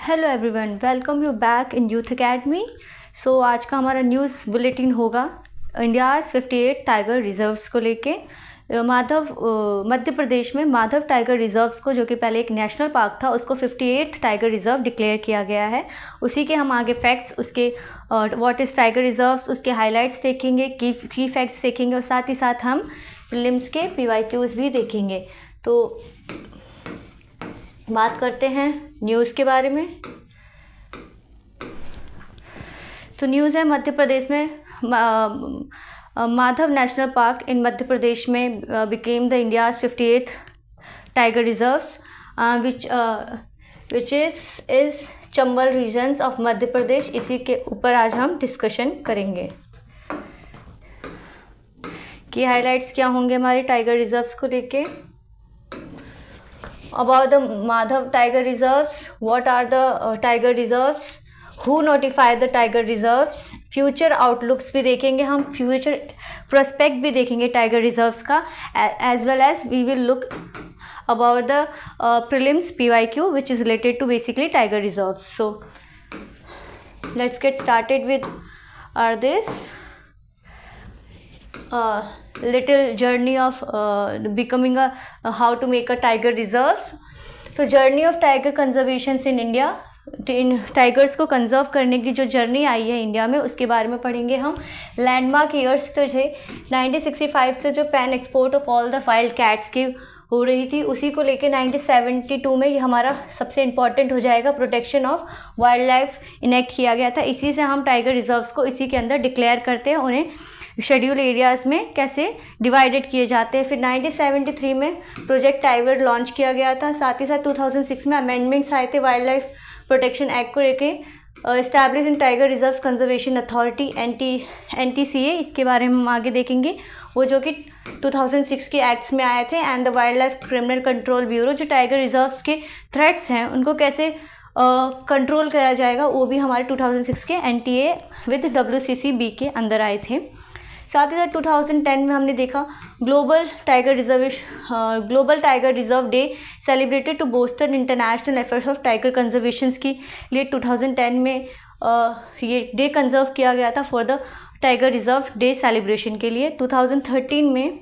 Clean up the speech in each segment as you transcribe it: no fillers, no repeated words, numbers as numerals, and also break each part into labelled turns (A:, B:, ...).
A: Hello everyone, welcome you back in youth academy. So आज का हमारा न्यूज़ बुलेटिन होगा इंडियाज़ 58 टाइगर रिजर्व्स को लेके। मध्य प्रदेश में माधव टाइगर रिजर्व्स को, जो कि पहले एक नेशनल पार्क था, उसको 58th टाइगर रिजर्व डिक्लेयर किया गया है। उसी के हम आगे फैक्ट्स, उसके व्हाट इज़ टाइगर रिजर्व्स, उसके हाइलाइट्स देखेंगे, की फैक्ट्स देखेंगे और साथ ही साथ हम प्रीलिम्स के PYQs भी देखेंगे। तो बात करते हैं न्यूज़ के बारे में। तो न्यूज़ है मध्य प्रदेश में Madhav national park in Madhya Pradesh में became the India's 58th tiger reserves which is Chambal regions of Madhya Pradesh. इसी के ऊपर आज हम डिस्कशन करेंगे कि हाइलाइट्स क्या होंगे हमारे टाइगर रिजर्व्स को लेके। About the Madhav Tiger Reserves, what are the Tiger Reserves, who notified the Tiger Reserves, future outlooks भी देखेंगे हम, फ्यूचर प्रोस्पेक्ट भी देखेंगे टाइगर रिजर्व्स का, as well as we will look about the prelims PYQ which is related to basically tiger reserves. So let's get started with this little journey of becoming how to make a tiger reserve. तो journey of tiger conservation in India, in tigers को conserve करने की जो journey I है India में, उसके बारे में पढ़ेंगे हम। लैंडमार्क ईयर्स तो थे 1965 से जो pan export of all the wild cats की हो रही थी, उसी को लेके 1972 में ये हमारा सबसे इम्पॉर्टेंट हो जाएगा, protection of wild life enact किया गया था। इसी से हम टाइगर रिजर्व्स को इसी के अंदर डिक्लेयर करते हैं, उन्हें शेड्यूल एरियाज़ में कैसे डिवाइडेड किए जाते हैं। फिर 1973 में प्रोजेक्ट टाइगर लॉन्च किया गया था। साथ ही साथ 2006 में अमेंडमेंट्स आए थे वाइल्ड लाइफ प्रोटेक्शन एक्ट को लेके, establish in tiger reserve conservation authority NTCA। इसके बारे में हम आगे देखेंगे, वो जो कि 2006 के एक्ट्स में आए थे। And the wild life criminal control bureau, जो टाइगर रिजर्व्स के थ्रेट्स हैं उनको कैसे कंट्रोल करा जाएगा, वो भी हमारे 2006 के NTA विद WCCB के अंदर आए थे। साथ ही साथ 2010 में हमने देखा global tiger reserve day celebrated to bolster international efforts of tiger conservation की लिए 2010 में ये डे कंजर्व किया गया था for the tiger reserve day celebration के लिए। 2013 में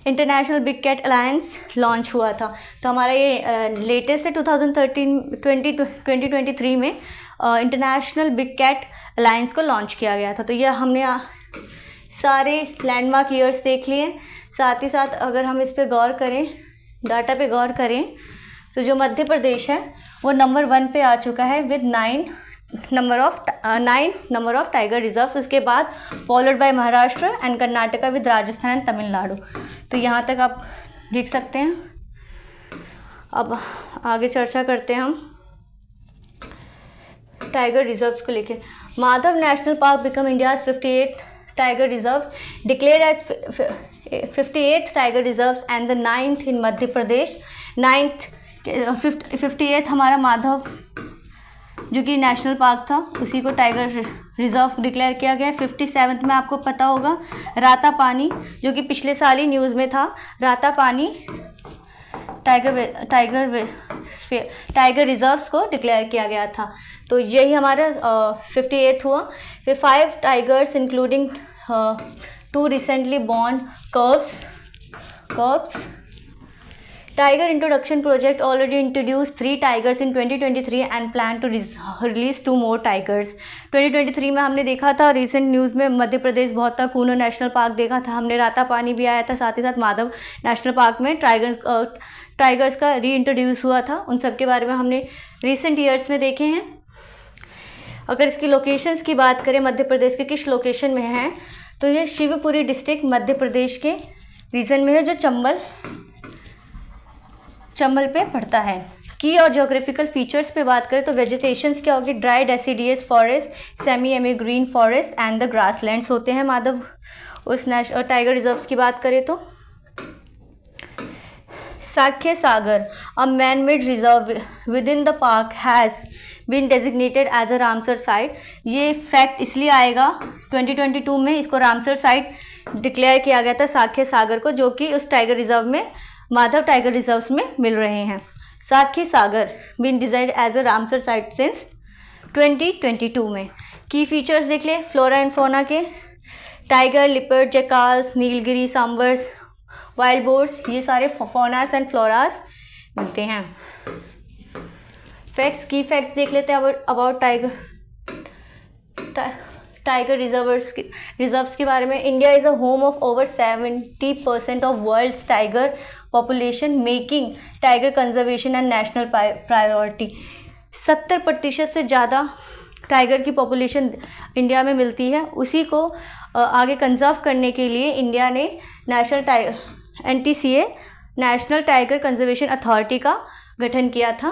A: international big cat alliance launch हुआ था। तो हमारा ये लेटेस्ट है 2023 में इंटरनेशनल बिग कैट अलायंस को लॉन्च किया गया था। तो यह हमने सारे लैंडमार्क ईयर्स देख लिए। साथ ही साथ अगर हम इस पे गौर करें, डाटा पे गौर करें, तो जो मध्य प्रदेश है वो नंबर 1 पे आ चुका है with 9 number of tiger reserves. उसके बाद followed by Maharashtra and Karnataka with Rajasthan and Tamil Nadu. तो यहाँ तक आप देख सकते हैं। अब आगे चर्चा करते हैं हम टाइगर रिजर्व्स को लेके। Madhav national park become India's 58th tiger reserves, declared as 58th tiger reserves and the 9th in Madhya Pradesh. 58th हमारा माधव जो कि नेशनल पार्क था, उसी को टाइगर रिजर्व डिक्लेयर किया गया। 57th में आपको पता होगा राता पानी, जो कि पिछले साल ही न्यूज़ में था, राता पानी टाइगर रिजर्व्स को डिक्लेयर किया गया था। तो यही हमारा 58th हुआ। फिर 5 tigers including 2 recently born cubs. Tiger introduction project already introduce 3 tigers in 2023 and plan to release 2 more tigers. 2023 में हमने देखा था, रिसेंट न्यूज़ में मध्य प्रदेश बहुत था, कूनो नेशनल पार्क देखा था हमने, राता पानी भी आया था, साथ ही साथ माधव नेशनल पार्क में टाइगर्स का री इंट्रोड्यूस हुआ था। उन सब के बारे में हमने रिसेंट ईयर्स में देखे हैं। अगर इसकी लोकेशंस की बात करें, मध्य प्रदेश के किस लोकेशन में है, तो ये शिवपुरी डिस्ट्रिक्ट मध्य प्रदेश के रीजन में है, जो चंबल पे पड़ता है। की और ज्योग्राफिकल फीचर्स पे बात करें तो वेजिटेशंस क्या होगी, dry deciduous forest, semi evergreen forest and the grasslands होते हैं माधव उस टाइगर रिजर्व्स की बात करें तो। Sakhya Sagar, a man made reserve within the park has been designated as a Ramsar site. ये फैक्ट इसलिए आएगा 2022 में इसको रामसर साइट डिक्लेयर किया गया था साख्य सागर को, जो कि उस टाइगर रिजर्व में माधव टाइगर रिजर्व्स में मिल रहे हैं। Sakshi Sagar been designated as a Ramsar site since 2022 में। की फीचर्स देख ले फ्लोरा एंड फौना के, tiger, leopard, jackals, Nilgiri, sambars, wild boars, ये सारे फौनास एंड फ्लोरास मिलते हैं। फैक्ट्स, की फैक्ट्स देख लेते हैं अबाउट टाइगर रिजर्व्स के बारे में। India is a home of over 70% of world's tiger population, making tiger conservation and national priority. 70% से ज़्यादा टाइगर की पॉपुलेशन इंडिया में मिलती है, उसी को आगे कंजर्व करने के लिए इंडिया ने NTCA national tiger conservation authority का गठन किया था।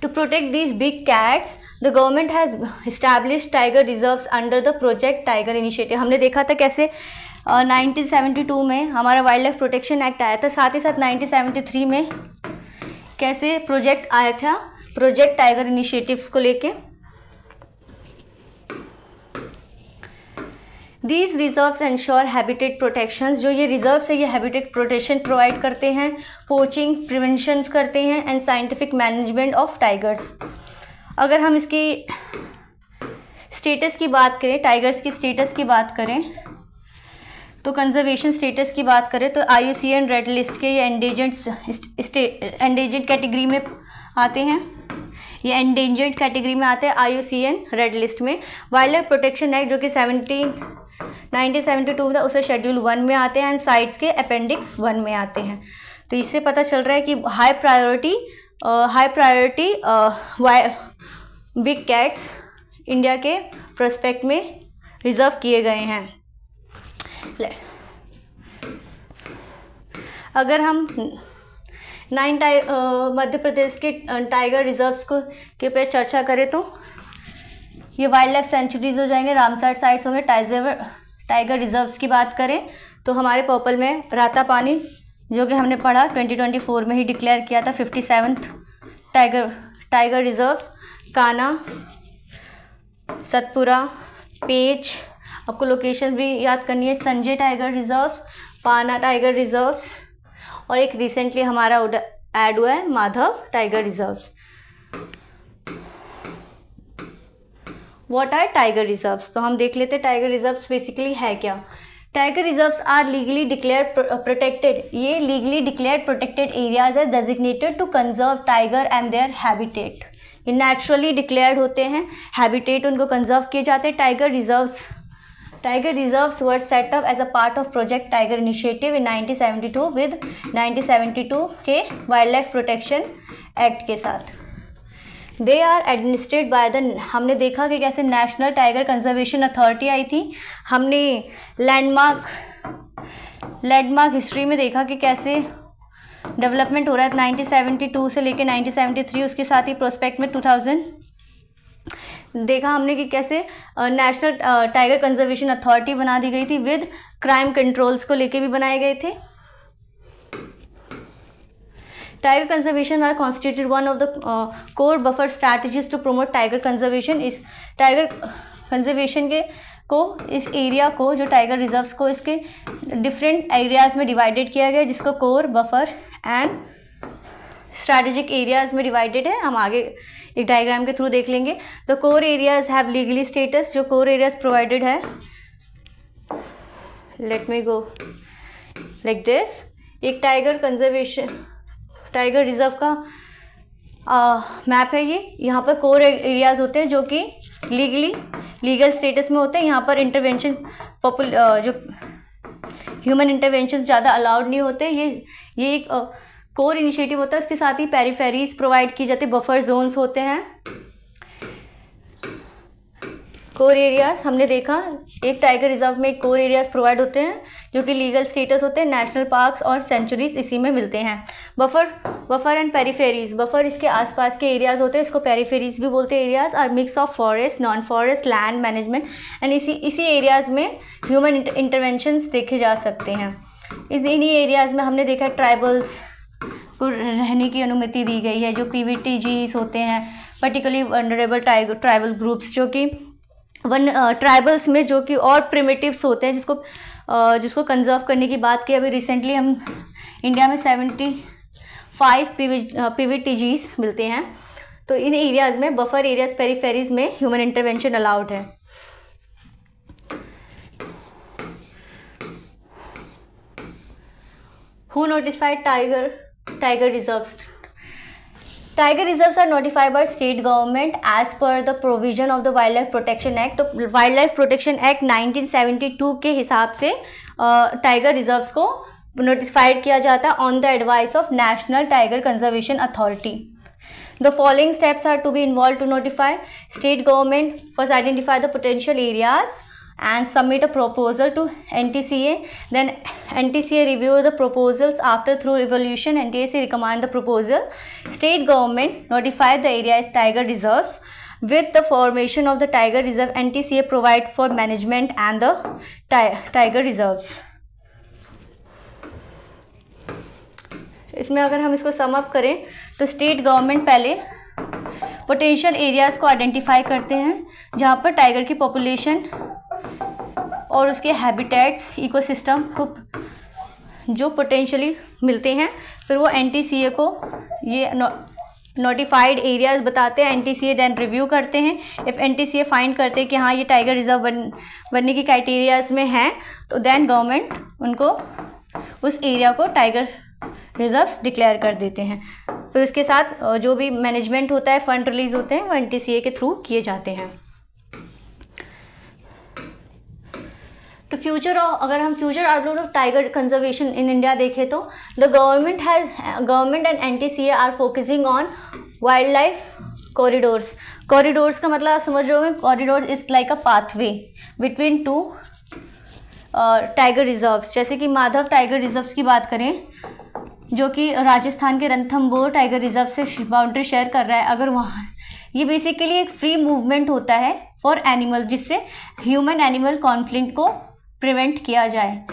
A: To protect these big cats the government has establish tiger reserves under the project tiger initiative. हमने देखा था कैसे 1972 में हमारा वाइल्ड लाइफ प्रोटेक्शन एक्ट आया था, साथ ही साथ 1973 में कैसे प्रोजेक्ट आया था, प्रोजेक्ट टाइगर इनिशिएटिव्स को लेके। These reserves ensure habitat protections, जो ये रिजर्व से ये हैबिटेट प्रोटेक्शन प्रोवाइड करते हैं, पोचिंग प्रिवेंशन करते हैं and scientific management of tigers. अगर हम इसकी स्टेटस की बात करें, टाइगर्स की स्टेटस की बात करें, तो कंजर्वेशन स्टेटस की बात करें तो IUCN रेड लिस्ट के ये एंडेंजर्ड कैटेगरी में आते हैं, ये एंडेंजर्ड कैटेगरी में आते हैं IUCN रेड लिस्ट में। वाइल्ड लाइफ प्रोटेक्शन एक्ट जो कि 1972 में था, उसे शेड्यूल 1 में आते हैं एंड साइट्स के अपेंडिक्स 1 में आते हैं। तो इससे पता चल रहा है कि high priority big cats India के प्रोस्पेक्ट में रिजर्व किए गए हैं। अगर हम मध्य प्रदेश के टाइगर रिजर्व्स को के ऊपर चर्चा करें तो ये वाइल्ड लाइफ सेंचुरीज हो जाएंगे, रामसर साइट्स होंगे। टाइगर रिजर्व्स की बात करें तो हमारे पर्पल में रातापानी जो कि हमने पढ़ा 2024 में ही डिक्लेयर किया था 57th tiger reserves, Kanha, Satpura, पेच, आपको लोकेशन भी याद करनी है, Sanjay tiger reserves, Panna tiger reserves, और एक रिसेंटली हमारा ऐड हुआ है Madhav tiger reserves. What are tiger reserves, तो हम देख लेते हैं टाइगर रिजर्व्स बेसिकली है क्या। Tiger reserves are legally declared protected, ये लीगली डिक्लेयर्ड प्रोटेक्टेड एरियाज है designated to conserve tiger and their habitat. ये नेचुरली डिक्लेयर्ड होते हैं, हैबिटेट उनको कंजर्व किए जाते हैं। Tiger reserves were set up as a part of project tiger initiative in 1972 with 1972 के वाइल्ड लाइफ प्रोटेक्शन एक्ट के साथ। They are administered by the, हमने देखा कि कैसे नेशनल टाइगर कंजर्वेशन अथॉरिटी आई थी। हमने लैंडमार्क हिस्ट्री में देखा कि कैसे डेवलपमेंट हो रहा है 1972 से लेकर 1973, उसके साथ ही प्रोस्पेक्ट में 2000 देखा हमने कि कैसे नेशनल टाइगर कंजर्वेशन अथॉरिटी बना दी गई थी विद क्राइम कंट्रोल्स को लेके भी बनाए गए थे। Tiger conservation are constituted one of the core buffer strategies to promote tiger conservation. इस टाइगर कंजर्वेशन को इस एरिया को, जो टाइगर रिजर्व्स को, इसके डिफरेंट एरियाज में डिवाइडेड किया गया, जिसको core, buffer and strategic areas में डिवाइडेड है। हम आगे एक डायग्राम के थ्रू देख लेंगे। The core areas have legally status, जो कोर एरियाज प्रोवाइडेड है, let me go like this. एक टाइगर रिजर्व का मैप है ये। यहाँ पर कोर एरियाज होते हैं जो कि लीगल स्टेटस में होते हैं। यहाँ पर इंटरवेंशन जो ह्यूमन इंटरवेंशन ज़्यादा अलाउड नहीं होते। ये एक कोर इनिशिएटिव होता है, उसके साथ ही पेरिफेरीज प्रोवाइड की जाती है, बफर जोन्स होते हैं। कोर एरियाज हमने देखा, एक टाइगर रिजर्व में एक कोर एरियाज प्रोवाइड होते हैं जो कि लीगल स्टेटस होते हैं। नेशनल पार्क्स और सेंचुरीज इसी में मिलते हैं। बफर एंड पेरिफेरीज, बफर इसके आसपास के एरियाज होते हैं, इसको पेरिफेरीज भी बोलते हैं। Areas are mix of forest, non forest, land management and इसी एरियाज में ह्यूमन इंटरवेंशंस देखे जा सकते हैं। इन्हीं एरियाज में हमने देखा ट्राइबल्स को रहने की अनुमति दी गई है, जो PVTGs होते हैं, पर्टिकुलरली वनरेबल ट्राइबल ग्रुप्स, जो कि ट्राइबल्स में जो कि और प्रिमिटिव्स होते हैं, जिसको कंजर्व करने की बात की। अभी रिसेंटली हम इंडिया में 5 PVTGs मिलते हैं। तो इन एरियाज़ में, बफर एरियाज, पेरीफेरीज में ह्यूमन इंटरवेंशन अलाउड है। Who notified tiger reserves? Tiger reserves are notified by state government as per the provision of the Wildlife Protection Act। तो Wildlife Protection Act 1972 के हिसाब से टाइगर रिजर्व्स को notified किया जाता है on the advice of national tiger conservation authority. The following steps are to be involved to notify state government. First, identify the potential areas and submit a proposal to NTCA. Then NTCA review the proposals. After through evaluation, NTCA recommend the proposal. State government notify the area tiger reserves. With the formation of the tiger reserve, NTCA provide for management and the tiger reserves. इसमें अगर हम इसको sum up करें तो state government पहले potential areas को identify करते हैं जहाँ पर टाइगर की पॉपुलेशन और उसके हैबिटेट्स, इकोसिस्टम को जो पोटेंशियली मिलते हैं, फिर वो NTCA को ये नोटिफाइड एरियाज़ बताते हैं। NTCA देन रिव्यू करते हैं। इफ़ NTCA फाइंड करते हैं कि हाँ ये टाइगर रिजर्व बनने की क्राइटेरियाज़ में हैं, तो देन गवर्नमेंट उनको उस एरिया को टाइगर रिजर्व डिक्लेयर कर देते हैं। फिर उसके साथ जो भी मैनेजमेंट होता है, फंड रिलीज होते हैं, वो NTCA के थ्रू किए जाते हैं। तो अगर हम future outlook of tiger conservation in India देखें तो the government and NTCA are focusing on wildlife corridors. Corridors का मतलब आप समझ रहे होंगे, corridor is like a pathway between two tiger reserves. जैसे कि माधव टाइगर रिजर्व्स की बात करें, जो कि राजस्थान के रणथंभौर टाइगर रिजर्व से बाउंड्री शेयर कर रहा है। अगर वहाँ, ये बेसिकली एक फ्री मूवमेंट होता है फॉर एनिमल, जिससे ह्यूमन एनिमल कॉन्फ्लिक्ट को प्रिवेंट किया जाए।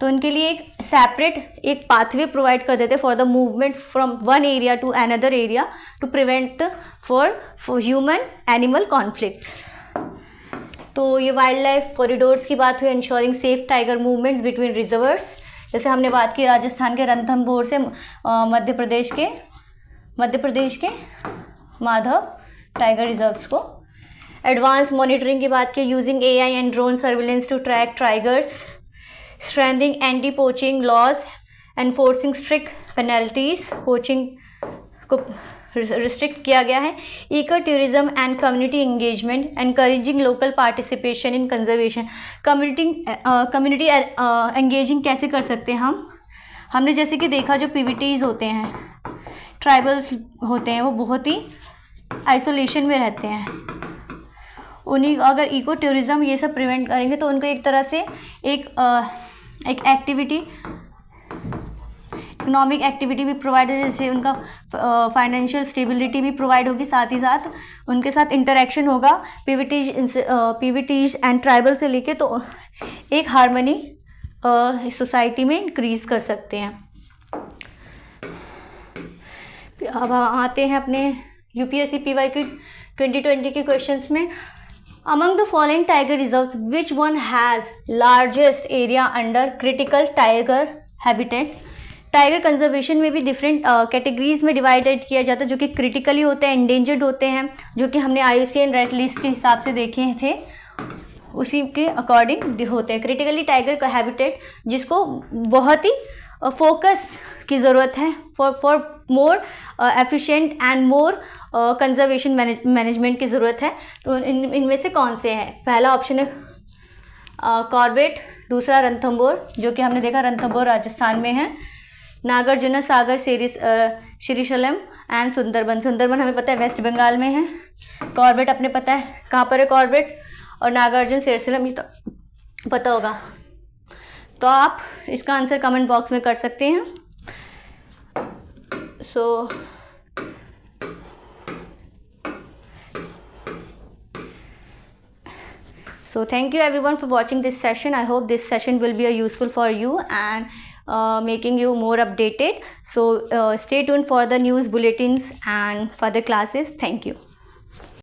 A: तो उनके लिए एक सेपरेट एक पाथवे प्रोवाइड कर देते for the movement from one area to another area to prevent for human animal conflict. तो ये वाइल्ड लाइफ कॉरिडोर्स की बात हुई, ensuring safe tiger movements between reserves. जैसे हमने बात की राजस्थान के रणथंभौर से मध्य प्रदेश के माधव टाइगर रिजर्व्स को। एडवांस मॉनिटरिंग की बात की, using AI and drone surveillance to track tigers, strengthening anti poaching laws, enforcing strict penalties, poaching को रिस्ट्रिक्ट किया गया है। Eco tourism and community engagement, encouraging local participation in conservation. Community engaging कैसे कर सकते हैं हमने जैसे कि देखा, जो PVTs होते हैं, ट्राइबल्स होते हैं, वो बहुत ही आइसोलेशन में रहते हैं। उन्हीं अगर इको टूरिज्म ये सब प्रिवेंट करेंगे तो उनको एक तरह से एक एक्टिविटी, इकोनॉमिक एक्टिविटी भी प्रोवाइड है, जैसे उनका फाइनेंशियल स्टेबिलिटी भी प्रोवाइड होगी, साथ ही साथ उनके साथ इंटरेक्शन होगा PVTs एंड ट्राइबल से लेके, तो एक हार्मनी सोसाइटी में इंक्रीज कर सकते हैं। अब आते हैं अपने UPSC PYQ 2020 के क्वेश्चंस में। Among the following tiger reserves which one has largest area under critical tiger habitat. Tiger conservation में भी डिफरेंट कैटेगरीज में डिवाइडेड किया जाता है, जो कि क्रिटिकली होते हैं, एंडेंजर्ड होते हैं, जो कि हमने IUCN रेड लिस्ट के हिसाब से देखे थे, उसी के अकॉर्डिंग होते हैं। क्रिटिकली टाइगर का हैबिटेट जिसको बहुत ही फोकस की ज़रूरत है for more efficient and more conservation management की ज़रूरत है। तो इनमें से कौन से हैं? पहला ऑप्शन है कॉर्बेट, दूसरा रणथंभौर, जो कि हमने देखा रणथंभौर राजस्थान में है, नागार्जुन सागर श्रीशैलम एंड सुंदरबन। सुंदरबन हमें पता है वेस्ट बंगाल में है। कॉर्बेट अपने पता है कहाँ पर है कॉर्बेट, और नागार्जुन श्रीशैलम ये तो पता होगा। तो आप इसका आंसर कमेंट बॉक्स में कर सकते हैं। So thank you everyone for watching this session. I hope this session will be useful for you and making you more updated. So stay tuned for the news bulletins and further classes. Thank you.